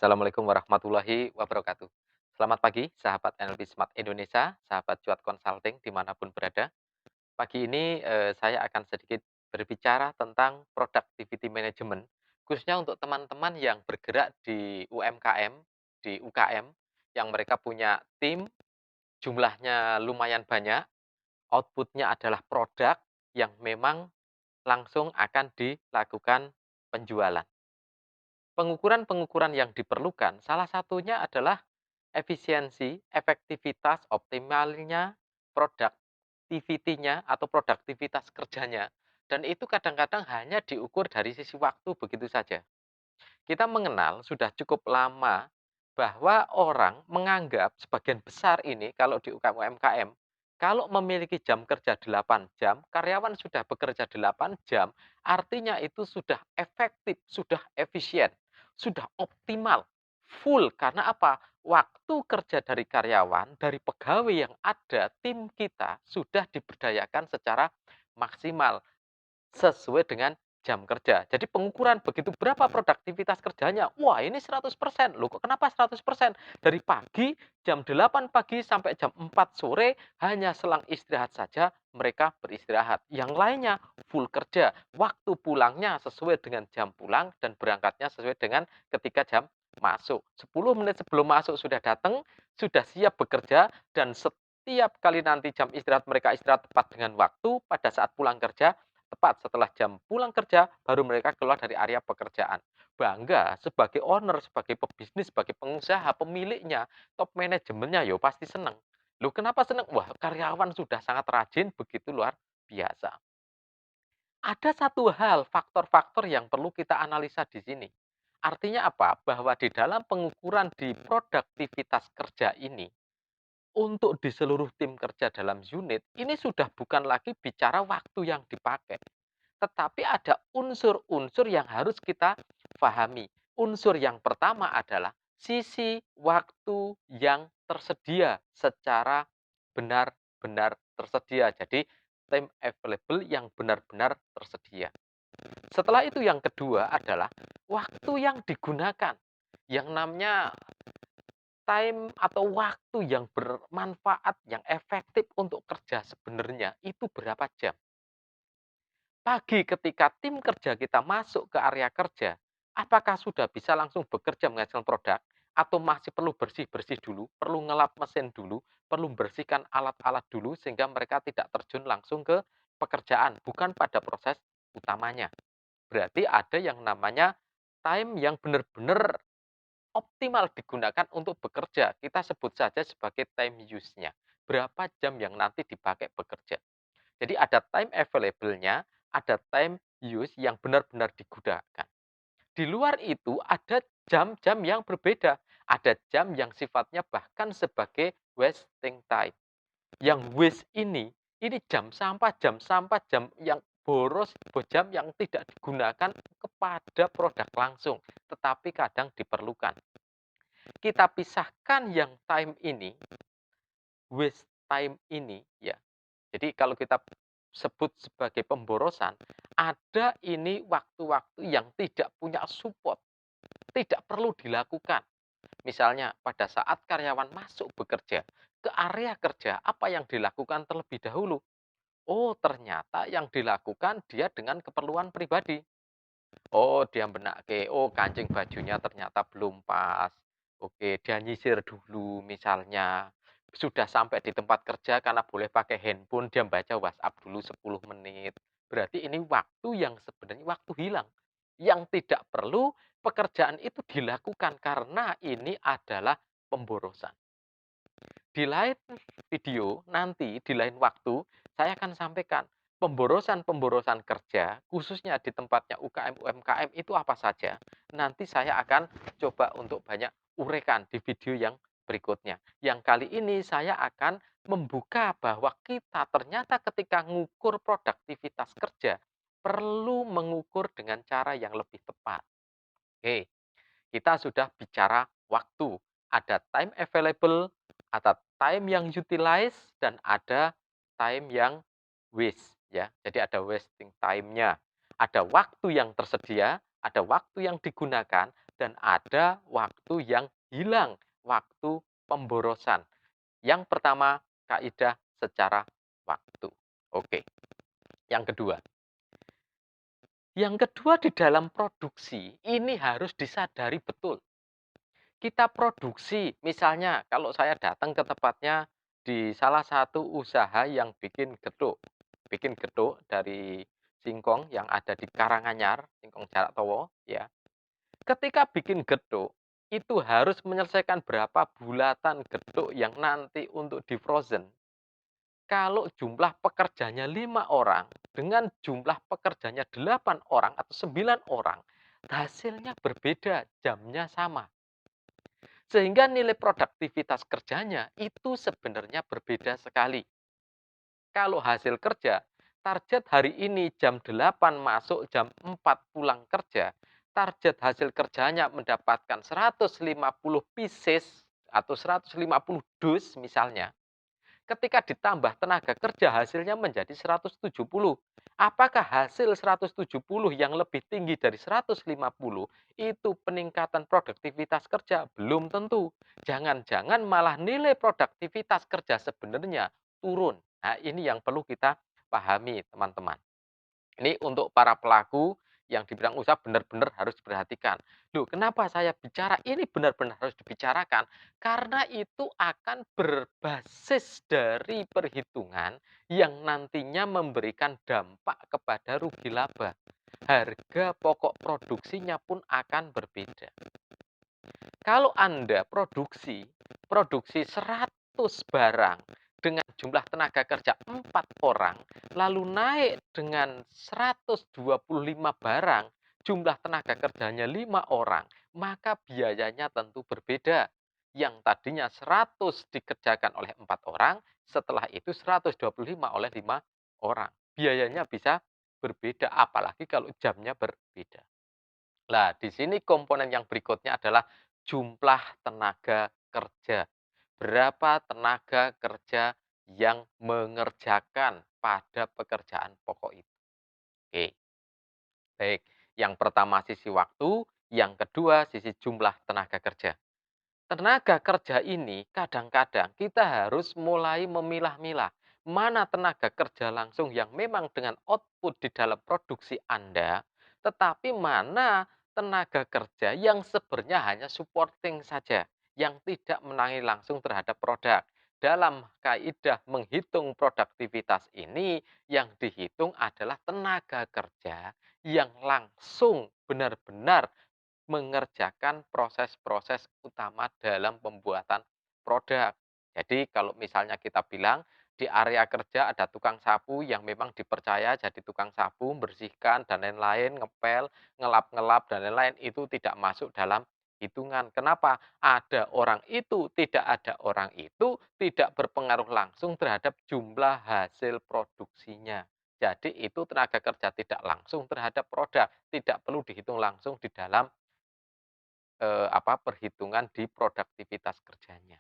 Assalamualaikum warahmatullahi wabarakatuh. Selamat pagi, sahabat NLP Smart Indonesia, sahabat Cuat Consulting dimanapun berada. Pagi ini saya akan sedikit berbicara tentang productivity management, khususnya untuk teman-teman yang bergerak di UMKM, di UKM, yang mereka punya tim, jumlahnya lumayan banyak, outputnya adalah produk yang memang langsung akan dilakukan penjualan. Pengukuran-pengukuran yang diperlukan, salah satunya adalah efisiensi, efektivitas, optimalnya, produktivitinya atau produktivitas kerjanya. Dan itu kadang-kadang hanya diukur dari sisi waktu begitu saja. Kita mengenal sudah cukup lama bahwa orang menganggap sebagian besar ini kalau di UMKM, kalau memiliki jam kerja 8 jam, karyawan sudah bekerja 8 jam, artinya itu sudah efektif, sudah efisien, sudah optimal, full. Karena apa? Waktu kerja dari karyawan, dari pegawai yang ada, tim kita sudah diberdayakan secara maksimal sesuai dengan jam kerja. Jadi pengukuran begitu berapa produktivitas kerjanya. Wah, ini 100%. Loh, kok kenapa 100%? Dari pagi jam 8 pagi sampai jam 4 sore hanya selang istirahat saja mereka beristirahat. Yang lainnya full kerja. Waktu pulangnya sesuai dengan jam pulang dan berangkatnya sesuai dengan ketika jam masuk. 10 menit sebelum masuk sudah datang, sudah siap bekerja dan setiap kali nanti jam istirahat mereka istirahat tepat dengan waktu pada saat pulang kerja tepat setelah jam pulang kerja, baru mereka keluar dari area pekerjaan. Bangga sebagai owner, sebagai pebisnis, sebagai pengusaha, pemiliknya, top manajemennya, yo pasti senang. Loh kenapa senang? Wah, karyawan sudah sangat rajin, begitu luar biasa. Ada satu hal, faktor-faktor yang perlu kita analisa di sini. Artinya apa? Bahwa di dalam pengukuran di produktivitas kerja ini, untuk di seluruh tim kerja dalam unit, ini sudah bukan lagi bicara waktu yang dipakai. Tetapi ada unsur-unsur yang harus kita pahami. Unsur yang pertama adalah sisi waktu yang tersedia secara benar-benar tersedia. Jadi time available yang benar-benar tersedia. Setelah itu yang kedua adalah waktu yang digunakan. Yang namanya time atau waktu yang bermanfaat, yang efektif untuk kerja sebenarnya itu berapa jam. Pagi ketika tim kerja kita masuk ke area kerja, apakah sudah bisa langsung bekerja menghasilkan produk? Atau masih perlu bersih-bersih dulu, perlu ngelap mesin dulu, perlu bersihkan alat-alat dulu sehingga mereka tidak terjun langsung ke pekerjaan, bukan pada proses utamanya. Berarti ada yang namanya time yang benar-benar optimal digunakan untuk bekerja. Kita sebut saja sebagai time use-nya. Berapa jam yang nanti dipakai bekerja. Jadi ada time available-nya, ada time use yang benar-benar digunakan. Di luar itu ada jam-jam yang berbeda. Ada jam yang sifatnya bahkan sebagai wasting time. Yang waste ini jam sampah, jam yang boros, jam yang tidak digunakan kepada produk langsung, tetapi kadang diperlukan. Kita pisahkan yang time ini, waste time ini ya. Jadi kalau kita sebut sebagai pemborosan, ada ini waktu-waktu yang tidak punya support, tidak perlu dilakukan. Misalnya pada saat karyawan masuk bekerja ke area kerja, apa yang dilakukan terlebih dahulu? Oh, ternyata yang dilakukan dia dengan keperluan pribadi. Oh, dia benake, oh kancing bajunya ternyata belum pas. Oke, dia nyisir dulu misalnya. Sudah sampai di tempat kerja karena boleh pakai handphone, dia baca WhatsApp dulu 10 menit. Berarti ini waktu yang sebenarnya waktu hilang. Yang tidak perlu pekerjaan itu dilakukan karena ini adalah pemborosan. Di lain video nanti, di lain waktu, saya akan sampaikan pemborosan-pemborosan kerja, khususnya di tempatnya UKM, UMKM itu apa saja. Nanti saya akan coba untuk banyak uraikan di video yang berikutnya. Yang kali ini saya akan membuka bahwa kita ternyata ketika mengukur produktivitas kerja, perlu mengukur dengan cara yang lebih tepat. Oke, kita sudah bicara waktu. Ada time available, ada time yang utilize, dan ada time yang waste. Ya. Jadi ada wasting time-nya. Ada waktu yang tersedia, ada waktu yang digunakan, dan ada waktu yang hilang, waktu pemborosan. Yang pertama, kaidah secara waktu. Oke, yang kedua. Yang kedua di dalam produksi, ini harus disadari betul. Kita produksi, misalnya kalau saya datang ke tempatnya di salah satu usaha yang bikin geduk dari singkong yang ada di Karanganyar, singkong jarak towo, ya. Ketika bikin geduk, itu harus menyelesaikan berapa bulatan geduk yang nanti untuk di-frozen. Kalau jumlah pekerjanya 5 orang, dengan jumlah pekerjanya 8 orang atau 9 orang, hasilnya berbeda, jamnya sama. Sehingga nilai produktivitas kerjanya itu sebenarnya berbeda sekali. Kalau hasil kerja, target hari ini jam 8 masuk, jam 4 pulang kerja, target hasil kerjanya mendapatkan 150 pieces atau 150 dus misalnya. Ketika ditambah tenaga kerja hasilnya menjadi 170. Apakah hasil 170 yang lebih tinggi dari 150 itu peningkatan produktivitas kerja? Belum tentu. Jangan-jangan malah nilai produktivitas kerja sebenarnya turun. Nah, ini yang perlu kita pahami, teman-teman. Ini untuk para pelaku yang di bidang usaha benar-benar harus diperhatikan. Loh, kenapa saya bicara ini benar-benar harus dibicarakan? Karena itu akan berbasis dari perhitungan yang nantinya memberikan dampak kepada rugi laba. Harga pokok produksinya pun akan berbeda. Kalau Anda produksi 100 barang dengan jumlah tenaga kerja 4 orang, lalu naik dengan 125 barang, jumlah tenaga kerjanya 5 orang, maka biayanya tentu berbeda. Yang tadinya 100 dikerjakan oleh 4 orang, setelah itu 125 oleh 5 orang. Biayanya bisa berbeda, apalagi kalau jamnya berbeda. Nah, di sini komponen yang berikutnya adalah jumlah tenaga kerja. Berapa tenaga kerja yang mengerjakan pada pekerjaan pokok itu. Oke, baik. Yang pertama sisi waktu, yang kedua sisi jumlah tenaga kerja. Tenaga kerja ini kadang-kadang kita harus mulai memilah-milah. Mana tenaga kerja langsung yang memang dengan output di dalam produksi Anda, tetapi mana tenaga kerja yang sebenarnya hanya supporting saja, yang tidak menangani langsung terhadap produk. Dalam kaidah menghitung produktivitas ini, yang dihitung adalah tenaga kerja yang langsung benar-benar mengerjakan proses-proses utama dalam pembuatan produk. Jadi kalau misalnya kita bilang di area kerja ada tukang sapu yang memang dipercaya jadi tukang sapu, membersihkan dan lain-lain, ngepel, ngelap-ngelap dan lain-lain, itu tidak masuk dalam hitungan. Kenapa? Ada orang itu, tidak ada orang itu, tidak berpengaruh langsung terhadap jumlah hasil produksinya. Jadi itu tenaga kerja tidak langsung terhadap produk, tidak perlu dihitung langsung di dalam perhitungan di produktivitas kerjanya.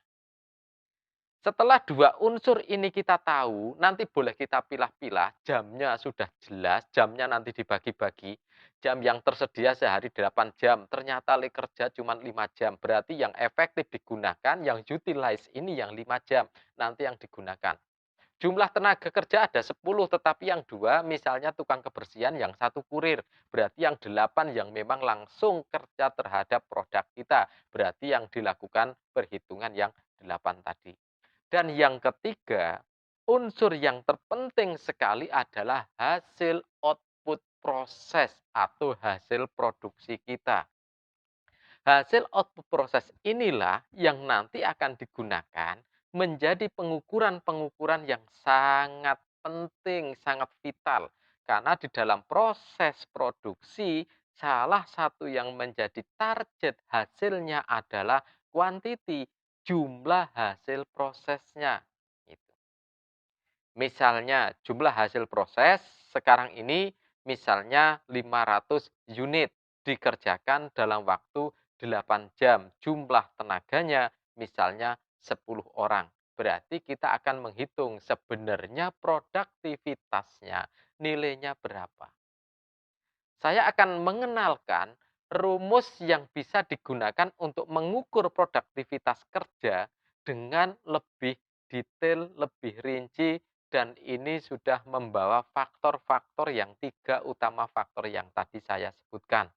Setelah dua unsur ini kita tahu, nanti boleh kita pilah-pilah, jamnya sudah jelas, jamnya nanti dibagi-bagi. Jam yang tersedia sehari 8 jam, ternyata kerja cuma 5 jam. Berarti yang efektif digunakan, yang utilize ini yang 5 jam, nanti yang digunakan. Jumlah tenaga kerja ada 10, tetapi yang 2 misalnya tukang kebersihan, yang 1 kurir. Berarti yang 8 yang memang langsung kerja terhadap produk kita. Berarti yang dilakukan perhitungan yang 8 tadi. Dan yang ketiga, unsur yang terpenting sekali adalah hasil output proses atau hasil produksi kita. Hasil output proses inilah yang nanti akan digunakan menjadi pengukuran-pengukuran yang sangat penting, sangat vital. Karena di dalam proses produksi, salah satu yang menjadi target hasilnya adalah quantity, jumlah hasil prosesnya. Gitu. Misalnya jumlah hasil proses sekarang ini misalnya 500 unit dikerjakan dalam waktu 8 jam. Jumlah tenaganya misalnya 10 orang. Berarti kita akan menghitung sebenarnya produktivitasnya nilainya berapa. Saya akan mengenalkan rumus yang bisa digunakan untuk mengukur produktivitas kerja dengan lebih detail, lebih rinci, dan ini sudah membawa faktor-faktor yang 3 utama faktor yang tadi saya sebutkan.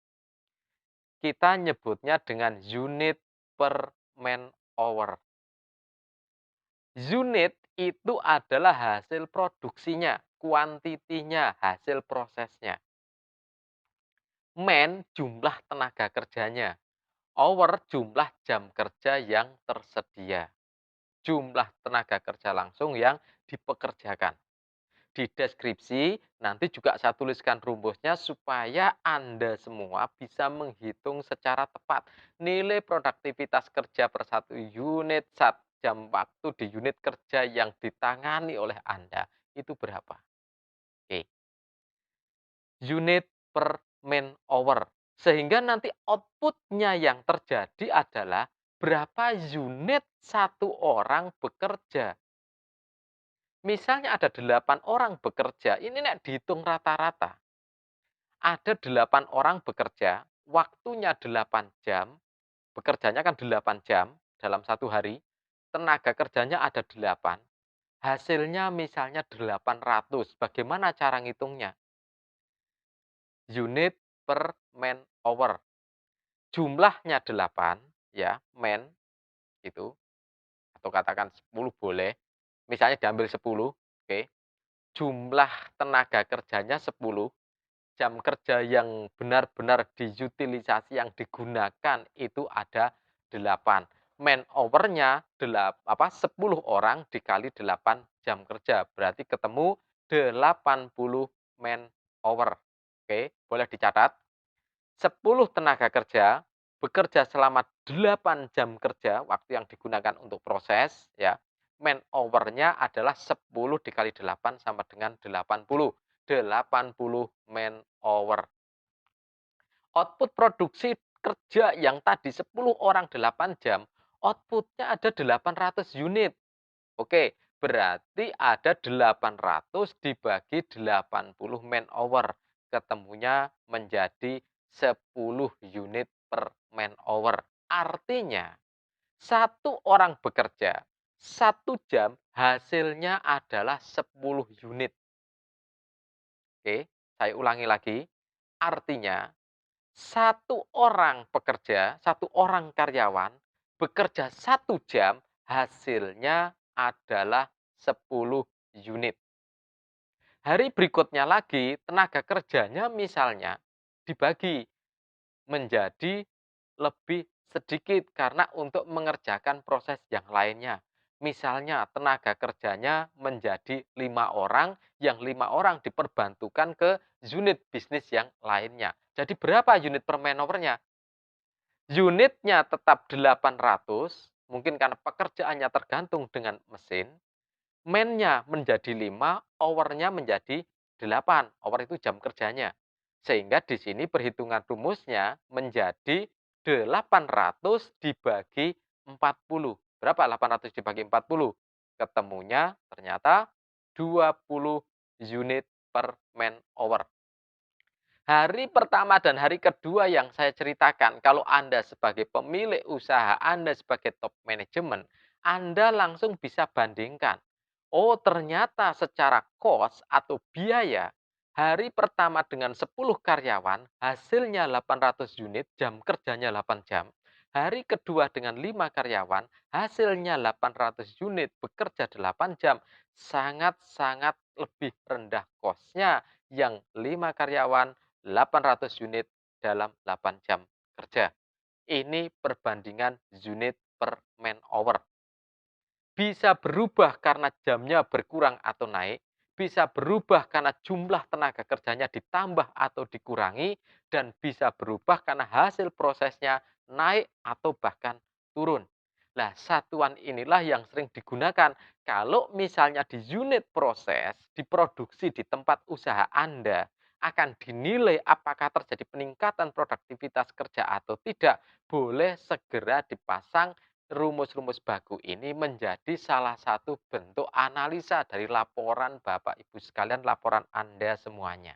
Kita nyebutnya dengan unit per man hour. Unit itu adalah hasil produksinya, kuantitinya, hasil prosesnya. Man jumlah tenaga kerjanya. Hour jumlah jam kerja yang tersedia. Jumlah tenaga kerja langsung yang dipekerjakan. Di deskripsi nanti juga saya tuliskan rumusnya supaya Anda semua bisa menghitung secara tepat nilai produktivitas kerja per satu unit jam waktu di unit kerja yang ditangani oleh Anda itu berapa. Oke, unit per man hour. Sehingga nanti outputnya yang terjadi adalah berapa unit satu orang bekerja. Misalnya ada 8 orang bekerja, ini nek dihitung rata-rata. Ada 8 orang bekerja, waktunya 8 jam, bekerjanya kan 8 jam dalam satu hari, tenaga kerjanya ada 8, hasilnya misalnya 800. Bagaimana cara ngitungnya? Unit per man hour. Jumlahnya 8, ya, man itu, atau katakan 10 boleh. Misalnya diambil 10, oke. Jumlah tenaga kerjanya 10, jam kerja yang benar-benar diutilisasi yang digunakan itu ada 8. Man hour-nya 10 orang dikali 8 jam kerja, berarti ketemu 80 man hour. Oke, boleh dicatat. 10 tenaga kerja bekerja selama 8 jam kerja, waktu yang digunakan untuk proses ya. Man hour-nya adalah 10 dikali 8 sama dengan 80. 80 man hour. Output produksi kerja yang tadi 10 orang 8 jam, outputnya ada 800 unit. Oke, berarti ada 800 dibagi 80 man hour. Ketemunya menjadi 10 unit per man hour. Artinya, satu orang bekerja, 1 jam hasilnya adalah 10 unit. Oke, saya ulangi lagi. Artinya, satu orang pekerja, satu orang karyawan bekerja 1 jam, hasilnya adalah 10 unit. Hari berikutnya lagi, tenaga kerjanya misalnya dibagi menjadi lebih sedikit karena untuk mengerjakan proses yang lainnya. Misalnya tenaga kerjanya menjadi 5 orang, yang 5 orang diperbantukan ke unit bisnis yang lainnya. Jadi berapa unit per man hour-nya? Unitnya tetap 800, mungkin karena pekerjaannya tergantung dengan mesin, man-nya menjadi 5, hour-nya menjadi 8. Hour itu jam kerjanya. Sehingga di sini perhitungan rumusnya menjadi 800 dibagi 40. Berapa 800 dibagi 40? Ketemunya ternyata 20 unit per man hour. Hari pertama dan hari kedua yang saya ceritakan, kalau Anda sebagai pemilik usaha, Anda sebagai top manajemen, Anda langsung bisa bandingkan. Oh, ternyata secara cost atau biaya, hari pertama dengan 10 karyawan, hasilnya 800 unit, jam kerjanya 8 jam. Hari kedua dengan 5 karyawan, hasilnya 800 unit, bekerja 8 jam. Sangat-sangat lebih rendah cost-nya yang 5 karyawan, 800 unit dalam 8 jam kerja. Ini perbandingan unit per man hour. Bisa berubah karena jamnya berkurang atau naik, bisa berubah karena jumlah tenaga kerjanya ditambah atau dikurangi, dan bisa berubah karena hasil prosesnya naik atau bahkan turun. Nah, satuan inilah yang sering digunakan kalau misalnya di unit proses, di produksi di tempat usaha Anda, akan dinilai apakah terjadi peningkatan produktivitas kerja atau tidak, boleh segera dipasang rumus-rumus baku ini menjadi salah satu bentuk analisa dari laporan Bapak Ibu sekalian, laporan Anda semuanya.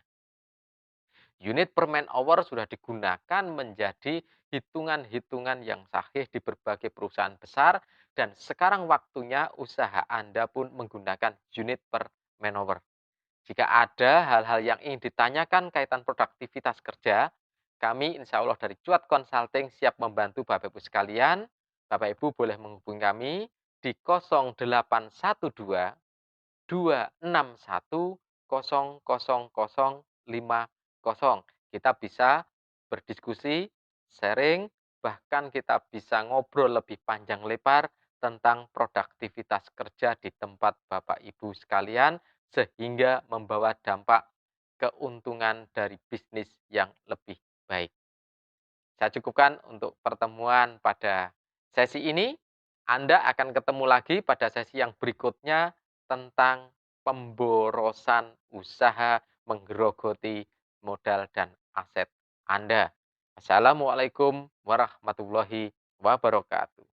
Unit per man hour sudah digunakan menjadi hitungan-hitungan yang sahih di berbagai perusahaan besar dan sekarang waktunya usaha Anda pun menggunakan unit per man hour. Jika ada hal-hal yang ingin ditanyakan kaitan produktivitas kerja, kami insya Allah dari Cuat Consulting siap membantu Bapak Ibu sekalian. Bapak Ibu boleh menghubungi kami di 0812 261 00050. Kita bisa berdiskusi, sharing, bahkan kita bisa ngobrol lebih panjang lebar tentang produktivitas kerja di tempat Bapak Ibu sekalian, sehingga membawa dampak keuntungan dari bisnis yang lebih baik. Saya cukupkan untuk pertemuan pada sesi ini. Anda akan ketemu lagi pada sesi yang berikutnya tentang pemborosan usaha menggerogoti modal dan aset Anda. Assalamualaikum warahmatullahi wabarakatuh.